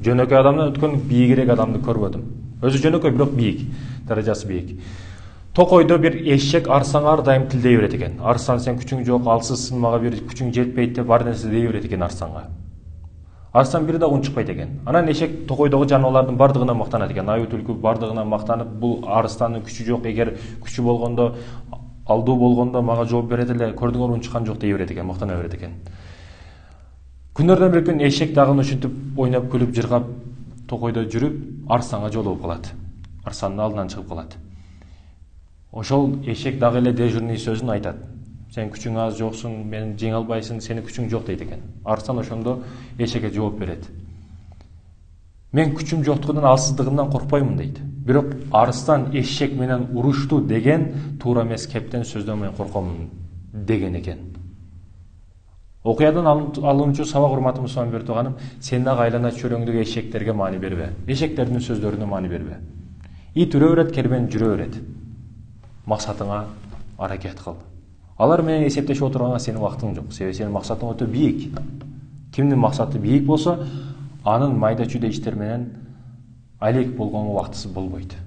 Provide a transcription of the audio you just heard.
Жөнөкөй адамдан өткөн бийигирээк адамды көрбөдүм. Өзү жөнөкөй, бирок бийик, даражасы бийик. Токойдо бир эшек арсанга ар дайым тилдей берет экен. Арсан, сен күчүң жок, алсызсың, мага бир күчүң жетпейт деп бар нерсе дей берет экен арсанга. Арсан бир да унчукпайт экен. Анан эшек токойдогу жаныбарлардын бардыгына мактанат экен. Аю түлкү бардыгына мактанып, бул арстандын күчү жок, эгер күчү болгондо, алдуу болгондо мага жооп берет эле, көрдүңөр унчуккан жок дей берет экен, мактана берет экен. Күндөрдөн бир күн эшек дагы ушинтип ойноп күлүп жыргап токойдо жүрүп, арстанга жолугуп калат. Арсандын алдынан чыгып калат. Ошол эшек дагы эле дежурный сөзүн айтат. Сен күчүң аз, жоксуң, мен жеңе албайсың, сенин күчүң жок дейт экен. Арстан ошондо эшекке жооп берет. Мен күчүм жоктугунан, алсыздыгымдан коркпоймун дейт. Бирок арстан эшек менен урушту деген туура эмес кептен сөздөн мен коркомун деген экен. Окуядан алынчу сабак, урматтуу мусулман Бердо ханым, сен дагы айлана чөлөңдөгү эшектерге маани бербе. Эшектердин сөздөрүнө маани бербе. Ит үрө берет, кербен жүрө берет. Максатыңа аракет кыл. Алар менен эсептешип отурганга сенин убактың жок. Себеби сенин максатың өтө бийик. Кимдин максаты бийик болсо, анын майда чүйдө иштер менен алек болгонго убактысы болбойт.